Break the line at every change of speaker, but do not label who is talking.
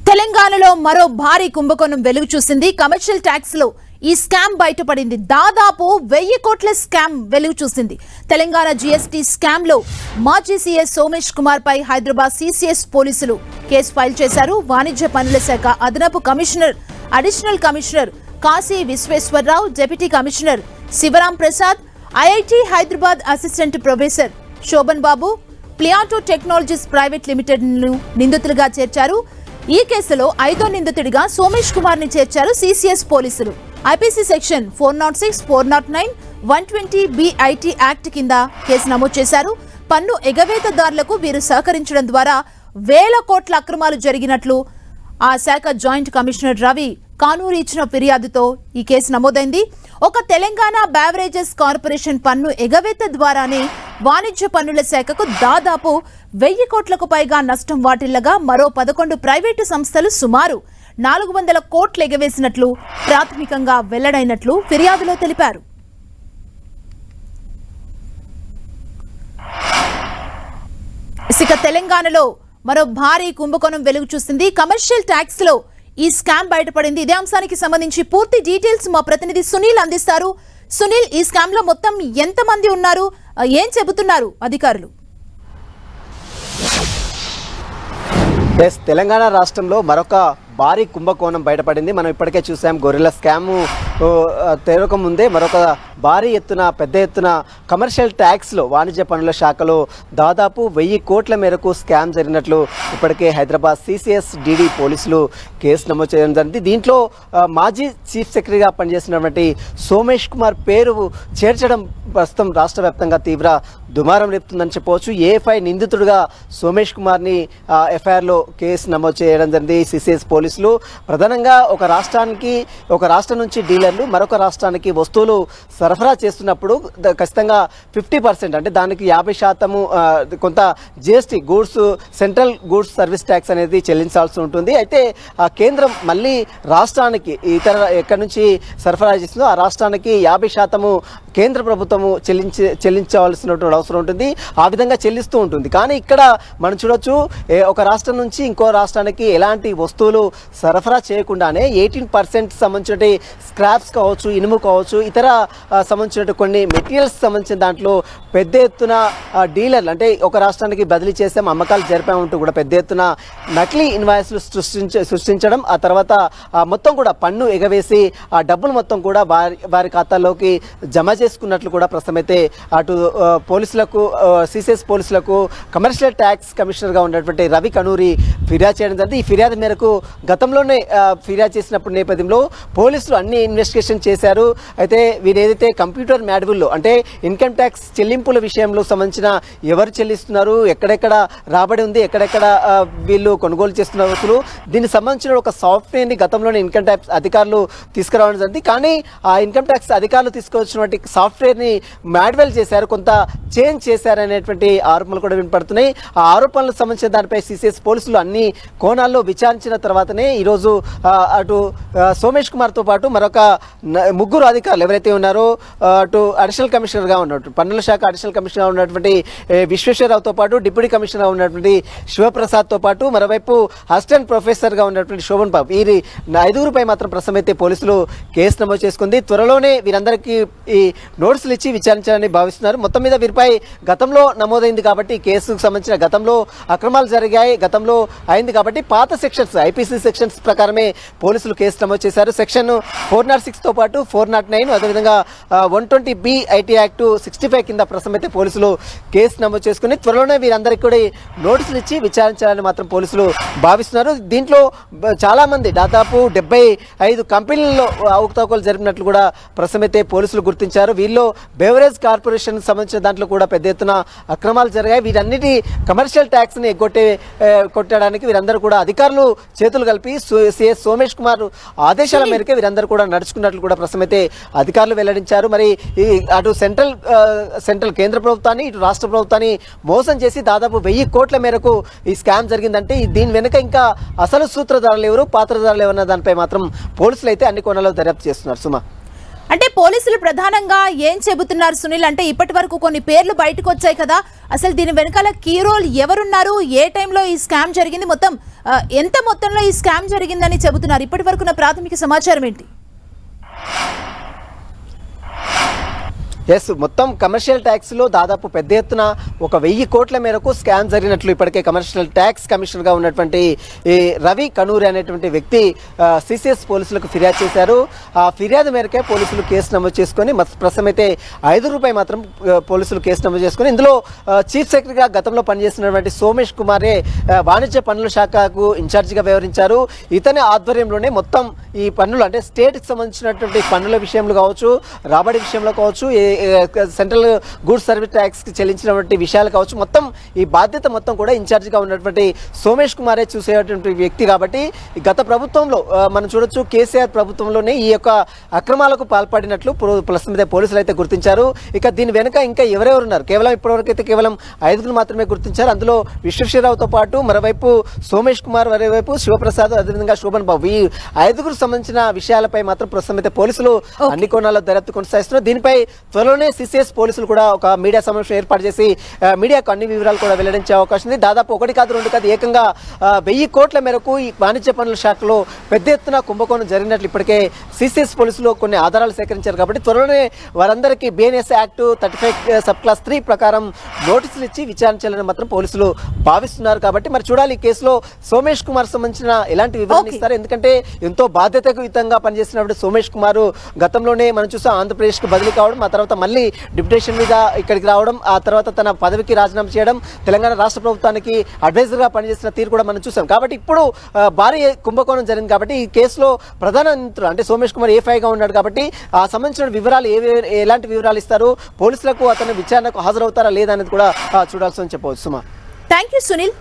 తెలంగాణలో మరో భారీ కుంభకోణం వెలుగు చూసింది. కమర్షియల్ ట్యాక్స్ లో ఈ స్కామ్ బయటపడింది. దాదాపు 1000 కోట్ల స్కామ్ వెలుగు చూసింది. తెలంగాణ జీఎస్టీ స్కామ్ లో మాజీ సీఎస్ సోమేష్ కుమార్ పై హైదరాబాద్ సిసిఎస్ పోలీసులు కేసు ఫైల్ చేశారు. వాణిజ్య పన్నుల శాఖ అదనపు commissioner, additional commissioner Kashi Visweswararao, deputy commissioner Sivaram Prasad, IIT Hyderabad assistant professor Shobhan Babu, Pliato Technologies Private Limited ను నిందితులుగా చేర్చారు. ఈ కేసులో 5వ నిందితుడిగా సోమేష్ కుమార్ ని చేర్చారు సిసిఎస్ పోలీసులు. ఐపీసీ సెక్షన్ 406, 409, 120 BIT యాక్ట్ కింద కేసు నమోదు చేశారు. పన్ను ఎగవేతదారులకు వీరు సహకరించడం ద్వారా 1000 కోట్ల అక్రమాలు జరిగినట్లు ఆ శాఖ జాయింట్ కమిషనర్ రవి కానూరి ఇచ్చిన ఫిర్యాదుతో ఈ కేసు నమోదైంది. ఒక తెలంగాణ బెవరేజెస్ కార్పొరేషన్ పన్ను ఎగవేత ద్వారానే వాణిజ్య పన్నుల శాఖకు దాదాపు 1000 కోట్లకు పైగా నష్టం వాటిల్లగా మరో 11 ప్రైవేటు సంస్థలు సుమారు 400 కోట్లు ఎగవేసినట్లు ప్రాథమికంగా వెల్లడైనట్లు ఫిర్యాదులో తెలిపారు. ఇక తెలంగాణలో మరో భారీ కుంభకోణం వెలుగు చూసింది. కమర్షియల్ ట్యాక్స్ లో ఈ స్కామ్ బయటపడింది. ఇదే అంశానికి సంబంధించి పూర్తి డీటెయిల్స్ మా ప్రతినిధి సునీల్ అందిస్తారు. సునీల్, ఈ స్కామ్ లో మొత్తం ఎంత మంది ఉన్నారు, ఏం చెబుతున్నారు అధికారులు?
తెలంగాణ రాష్ట్రంలో మరొక భారీ కుంభకోణం బయటపడింది. మనం ఇప్పటికే చూసాం, గొరిల్లా స్కాము తెరక ముందే మరొక భారీ ఎత్తున పెద్ద ఎత్తున కమర్షియల్ ట్యాక్స్లో వాణిజ్య పన్నుల శాఖలో దాదాపు 1000 కోట్ల మేరకు స్కామ్ జరిగినట్లు ఇప్పటికే హైదరాబాద్ సిసిఎస్ డిడి పోలీసులు కేసు నమోదు చేయడం జరిగింది. దీంట్లో మాజీ చీఫ్ సెక్రటరీగా పనిచేసినటువంటి సోమేష్ కుమార్ పేరు చేర్చడం ప్రస్తుతం రాష్ట్ర వ్యాప్తంగా తీవ్ర దుమారం రేపుతుందని చెప్పవచ్చు. ఏఎఫ్ఐ నిందితుడిగా సోమేష్ కుమార్ని ఎఫ్ఐఆర్లో కేసు నమోదు చేయడం జరిగింది సిసిఎస్ పోలీసులు. ప్రధానంగా ఒక రాష్ట్రం నుంచి డీలర్లు మరొక రాష్ట్రానికి వస్తువులు సరఫరా చేస్తున్నప్పుడు ఖచ్చితంగా 50% అంటే దానికి 50% కొంత GST goods central goods service tax అనేది చెల్లించాల్సి ఉంటుంది. అయితే ఆ కేంద్రం మళ్ళీ రాష్ట్రానికి ఇతర ఎక్కడి నుంచి సరఫరా చేస్తుందో ఆ రాష్ట్రానికి 50% కేంద్ర ప్రభుత్వము చెల్లించవలసినటువంటి అవసరం ఉంటుంది. ఆ విధంగా చెల్లిస్తూ ఉంటుంది. కానీ ఇక్కడ మనం చూడొచ్చు, ఒక రాష్ట్రం నుంచి ఇంకో రాష్ట్రానికి ఎలాంటి వస్తువులు సరఫరా చేయకుండానే 18% సంబంధించిన స్క్రాప్స్ కావచ్చు, ఇనుము కావచ్చు, ఇతర సంబంధించిన కొన్ని మెటీరియల్స్ సంబంధించిన దాంట్లో పెద్ద ఎత్తున డీలర్లు అంటే ఒక రాష్ట్రానికి బదిలీ చేసాం, అమ్మకాలు జరిపామంటూ కూడా పెద్ద ఎత్తున నకిలీ ఇన్వాయిస్లు సృష్టించడం, ఆ తర్వాత మొత్తం కూడా పన్ను ఎగవేసి ఆ డబ్బులు మొత్తం కూడా వారి ఖాతాల్లోకి జమ చేసుకున్నట్లు కూడా ప్రస్తుతమైతే అటు పోలీసులకు, సిసిఎస్ పోలీసులకు కమర్షియల్ ట్యాక్స్ కమిషనర్గా ఉన్నటువంటి రవి కానూరి ఫిర్యాదు చేయడం జరిగింది. ఈ ఫిర్యాదు మేరకు గతంలోనే ఫిర్యాదు చేసినప్పుడు నేపథ్యంలో పోలీసులు అన్ని ఇన్వెస్టిగేషన్ చేశారు. అయితే వీరు ఏదైతే కంప్యూటర్ మాడ్యూల్లో అంటే ఇన్కమ్ ట్యాక్స్ చెల్లింపుల విషయంలో సంబంధించిన ఎవరు చెల్లిస్తున్నారు, ఎక్కడెక్కడ రాబడి ఉంది, ఎక్కడెక్కడ వీళ్ళు కొనుగోలు చేస్తున్న వస్తువులు, దీనికి సంబంధించిన ఒక సాఫ్ట్వేర్ని గతంలోనే ఇన్కమ్ ట్యాక్స్ అధికారులు తీసుకురావడం జరిగింది. కానీ ఆ ఇన్కమ్ ట్యాక్స్ అధికారులు తీసుకొచ్చినటువంటి సాఫ్ట్వేర్ని మాడ్యువల్ చేశారు, కొంత చేంజ్ చేశారనేటువంటి ఆరోపణలు కూడా వినపడుతున్నాయి. ఆ ఆరోపణలకు సంబంధించిన దానిపై సిసిఎస్ పోలీసులు అన్ని కోణాల్లో విచారించిన తర్వాతనే ఈరోజు అటు సోమేష్ కుమార్తో పాటు మరొక 3 అధికారులు ఎవరైతే ఉన్నారో, అటు అడిషనల్ కమిషనర్గా ఉన్నట్టు పన్నుల శాఖ అడిషనల్ కమిషనర్గా ఉన్నటువంటి విశ్వేశ్వరరావుతో పాటు డిప్యూటీ కమిషనర్గా ఉన్నటువంటి శివప్రసాద్తో పాటు మరోవైపు అసిస్టెంట్ ప్రొఫెసర్గా ఉన్నటువంటి శోభన్ బాబు, వీరి 5గురిపై మాత్రం ప్రస్తుతం అయితే పోలీసులు కేసు నమోదు చేసుకుంది. త్వరలోనే వీరందరికీ ఈ నోటీసులు ఇచ్చి విచారించాలని భావిస్తున్నారు. మొత్తం మీద వీరిపై గతంలో నమోదైంది కాబట్టి కేసుకు సంబంధించిన గతంలో అక్రమాలు జరిగాయి, గతంలో అయింది కాబట్టి పాత సెక్షన్స్ ఐపీసీ సెక్షన్స్ ప్రకారమే పోలీసులు కేసు నమోదు చేశారు. సెక్షన్ 406తో పాటు 409 అదేవిధంగా 120 BIT యాక్ట్ 65 కింద ప్రస్తుతం అయితే పోలీసులు కేసు నమోదు చేసుకుని త్వరలోనే వీరందరికీ కూడా నోటీసులు ఇచ్చి విచారించాలని మాత్రం పోలీసులు భావిస్తున్నారు. దీంట్లో చాలా మంది దాదాపు 75 కంపెనీల్లో అవకతవకలు జరిపినట్లు కూడా ప్రస్తుతం అయితే పోలీసులు గుర్తించారు. వీళ్ళు బెవరేజ్ కార్పొరేషన్ సంబంధించిన దాంట్లో కూడా పెద్ద ఎత్తున అక్రమాలు జరిగాయి. వీరన్నిటి కమర్షియల్ ట్యాక్స్ని కొట్టడానికి వీరందరూ కూడా అధికారులు చేతులు కలిపి సిఎస్ సోమేష్ కుమార్ ఆదేశాల మేరకు వీరందరూ కూడా నడుచుకున్నట్లు కూడా ప్రస్తుతం అయితే అధికారులు వెల్లడించారు. మరి అటు సెంట్రల్ కేంద్ర ప్రభుత్వాన్ని, ఇటు రాష్ట్ర ప్రభుత్వాన్ని మోసం చేసి దాదాపు 1000 కోట్ల మేరకు ఈ స్కామ్ జరిగిందంటే దీని వెనుక ఇంకా అసలు సూత్రధారులు ఎవరు, పాత్రధారులు ఎవరన్న దానిపై మాత్రం పోలీసులు అయితే అన్ని కోణాల్లో దర్యాప్తు చేస్తున్నారు. సుమా.
అంటే పోలీసులు ప్రధానంగా ఏం చెబుతున్నారు సునీల్? అంటే ఇప్పటి వరకు కొన్ని పేర్లు బయటకు వచ్చాయి కదా, అసలు దీని వెనకాల కీ రోల్ ఎవరున్నారు, ఏ టైంలో ఈ స్కామ్ జరిగింది, మొత్తం ఎంత మొత్తంలో ఈ స్కామ్ జరిగిందని చెబుతున్నారు? ఇప్పటి వరకు ఉన్న ప్రాథమిక సమాచారం ఏంటి?
ఎస్, మొత్తం కమర్షియల్ ట్యాక్స్లో దాదాపు పెద్ద ఎత్తున 1000 కోట్ల మేరకు స్కామ్ జరిగినట్లు ఇప్పటికే కమర్షియల్ ట్యాక్స్ కమిషనర్గా ఉన్నటువంటి ఈ రవి కనూరి అనేటువంటి వ్యక్తి సిసిఎస్ పోలీసులకు ఫిర్యాదు చేశారు. ఆ ఫిర్యాదు మేరకే పోలీసులు కేసు నమోదు చేసుకొని ప్రస్తుతం అయితే ₹5 మాత్రం పోలీసులు కేసు నమోదు చేసుకొని ఇందులో చీఫ్ సెక్రటరీగా గతంలో పనిచేస్తున్నటువంటి సోమేష్ కుమారే వాణిజ్య పన్నుల శాఖకు ఇన్ఛార్జిగా వ్యవహరించారు. ఇతని ఆధ్వర్యంలోనే మొత్తం ఈ పన్నులు అంటే స్టేట్కి సంబంధించినటువంటి పన్నుల విషయంలో కావచ్చు, రాబడి విషయంలో కావచ్చు, సెంట్రల్ గూడ్స్ సర్వీస్ ట్యాక్స్కి చెల్లించినటువంటి విషయాలు కావచ్చు, మొత్తం ఈ బాధ్యత మొత్తం కూడా ఇన్ఛార్జిగా ఉన్నటువంటి సోమేష్ కుమారే చూసేటువంటి వ్యక్తి. కాబట్టి గత ప్రభుత్వంలో మనం చూడొచ్చు, కేసీఆర్ ప్రభుత్వంలోనే ఈ యొక్క అక్రమాలకు పాల్పడినట్లు ప్రస్తుతం పోలీసులు అయితే గుర్తించారు. ఇక దీని వెనుక ఇంకా ఎవరెవరు ఉన్నారు, కేవలం ఇప్పటివరకు అయితే కేవలం 5 మాత్రమే గుర్తించారు. అందులో విశ్వేశ్వరరావుతో పాటు మరోవైపు సోమేష్ కుమార్, మరోవైపు శివప్రసాద్, అదేవిధంగా శోభన్ బాబు, ఈ 5 సంబంధించిన విషయాలపై మాత్రం ప్రస్తుతం అయితే పోలీసులు అన్ని కోణాల్లో దర్యాప్తు కొనసాగిస్తున్నారు. దీనిపై త్వరలోనే సిసిఎస్ పోలీసులు కూడా ఒక మీడియా సమావేశం ఏర్పాటు చేసి మీడియాకు అన్ని వివరాలు కూడా వెల్లడించే అవకాశం ఉంది. దాదాపు 1 కాదు 2 కాదు, ఏకంగా 1000 కోట్ల మేరకు ఈ వాణిజ్య పన్నుల శాఖలో పెద్ద ఎత్తున కుంభకోణం జరిగినట్లు ఇప్పటికే సిసిఎస్ పోలీసులు కొన్ని ఆధారాలు సేకరించారు. కాబట్టి త్వరలోనే వారందరికీ బిఎన్ఎస్ యాక్ట్ 35 సబ్ క్లాస్ 3 ప్రకారం నోటీసులు ఇచ్చి విచారించాలని మాత్రం పోలీసులు భావిస్తున్నారు. కాబట్టి మరి చూడాలి ఈ కేసులో సోమేష్ కుమార్ సంబంధించిన ఎలాంటి వివరణ ఇస్తారు. ఎందుకంటే ఎంతో బాధ్యతాయుతంగా పనిచేసినప్పుడు సోమేష్ కుమార్ గతంలోనే మనం చూసాం ఆంధ్రప్రదేశ్కు బదిలీ కావడం, ఆ తర్వాత మళ్ళీ డిప్యుటేషన్ మీద ఇక్కడికి రావడం, ఆ తర్వాత తన పదవికి రాజీనామా చేయడం, తెలంగాణ రాష్ట్ర ప్రభుత్వానికి అడ్వైజర్గా పనిచేసిన తీరు కూడా మనం చూసాం. కాబట్టి ఇప్పుడు భారీ కుంభకోణం జరిగింది. కాబట్టి ఈ కేసులో ప్రధాన నిందితుడు అంటే సోమేష్ కుమార్ A5గా ఉన్నాడు. కాబట్టి ఆ సంబంధించిన వివరాలు ఎలాంటి వివరాలు ఇస్తారు, పోలీసులకు అతను విచారణకు హాజరవుతారా లేదా అనేది కూడా చూడాల్సి చెప్పవచ్చు. సుమా,
థ్యాంక్ యూ సునీల్.